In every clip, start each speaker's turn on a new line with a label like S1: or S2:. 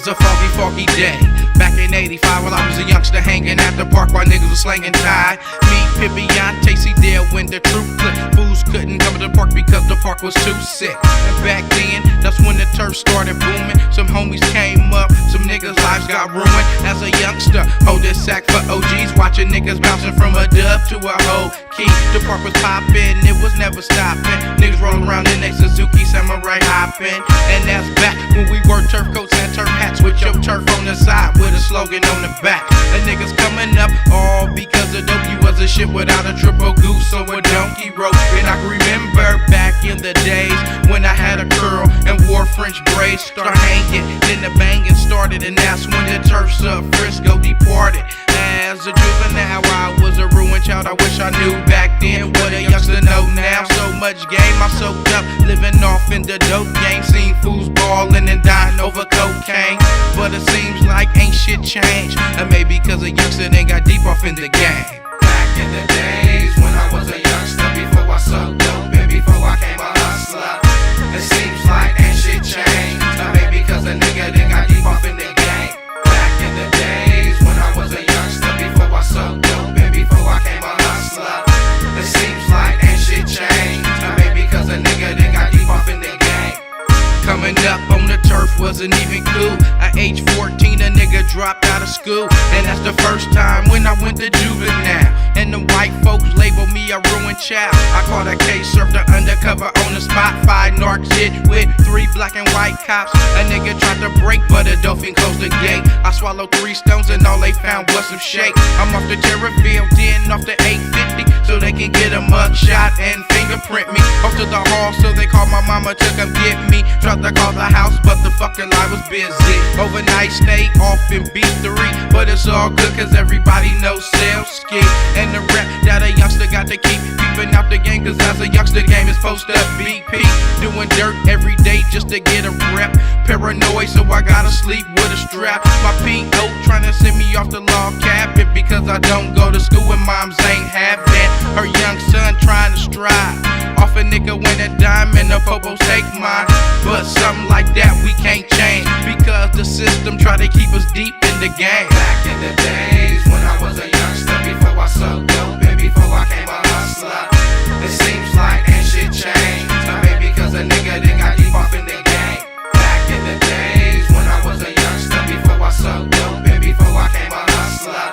S1: was a foggy day back in '85 while I was a youngster hanging at the park while niggas was slanging tie. Me, Pippion, Tasty Dale, when the truth click. Fools couldn't come to the park because the park was too sick. And back then, that's when the turf started booming. Some homies came up, some niggas' lives got ruined. As a youngster, hold this sack for OGs, watching niggas bouncing from a dub to a whole key. The park was poppin', it was never stopping. Niggas rolling around in their Suzuki Samurai hopping. And that's back when we wore turf coats and turf hats with your turf on the side with a slogan on the back. And niggas coming up all because of dope. You was a shit without a triple goose or a donkey rope. And I can remember back in the days when I had a curl and wore French braids. Start hanging, then the banging started, and that's when the turfs of Frisco departed. As a juvenile, I was a ruined child. I wish I knew back then what a youngster know now. So much game I soaked up, living off in the dope game. Seen fools ballin' and dying over cocaine, but it seems like ain't shit changed. And maybe cause a youngster ain't got deep off in the game.
S2: Back in the days when I was a youngster, before I sold dope and before I came a hustler, it seems like ain't shit changed. Or maybe cause a nigga done got deep off in the game. Back in the days when I was a youngster, before I sold dope and before I came a hustler, it seems like ain't shit changed. Or maybe cause a nigga done got deep off in the game.
S1: Coming up on the turf wasn't even cool. At age 14, a nigga dropped out of school, and that's the first time when I went to juvenile. And the white folks labeled me a ruined child. I caught a case, served her undercover on the spot. 5 narcs hit with 3 black and white cops. A nigga tried to break, but a dolphin closed the gate. I swallowed 3 stones and all they found was some shake. I'm off the Terrorfield, then off the 850, so they can get a mug shot and fingerprint me. Off to the hall, so they called my mama to come get me. Tried to call the house, but the fucking line was busy. Overnight stay off in B3, but it's all good cause everybody knows sales ski. And the rap that a youngster got to keep peeping out the game, cause as a youngster game is supposed to be peak. Doing dirt every day just to get a rep. Paranoid, so I gotta sleep with a strap. My P.O. trying to send me off the log cabin because I don't go to school and moms ain't having her young son trying to strive. Off a nigga win a dime and the popos take mine. But something like that we can't change because the system try to keep us deep in the game.
S2: Back in the days when I was a youngster, before I sold dope and before I came a hustler, it seems like ain't shit changed. Or maybe cause a nigga done got deep off in the game. Back in the days when I was a youngster, before I sold dope and before I came a hustler,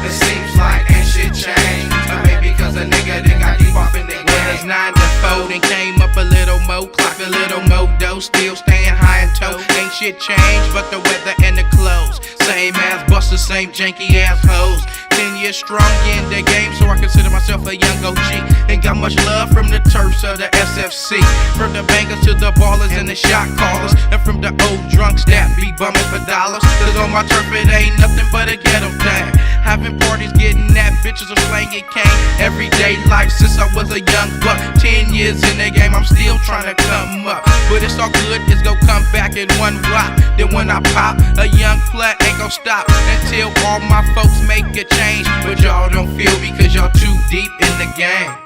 S2: it seems like ain't shit changed. Or maybe cause a nigga done got deep off in the game.
S1: When it's 9 to 4, then came up a little more, clock a little more dough, still staying high and toe. Ain't shit changed but the weather and the clothes. Same ass busters, same janky ass hoes. 10 years strong in the game, so I consider myself a young OG. Ain't got much love from the turfs of the SFC, from the bankers to the ballers and the shot callers, and from the old drunks that be bumming for dollars. Cause on my turf it ain't nothing but a ghetto thing. Having parties, getting that, bitches are slanging cane. Everyday life since I was a young buck. 10 years in the game, I'm still trying to come up. But it's all good, it's gon' come back in one block. Then when I pop, a young flat ain't gon' stop until all my folks make a change. But y'all don't feel because y'all too deep in the game.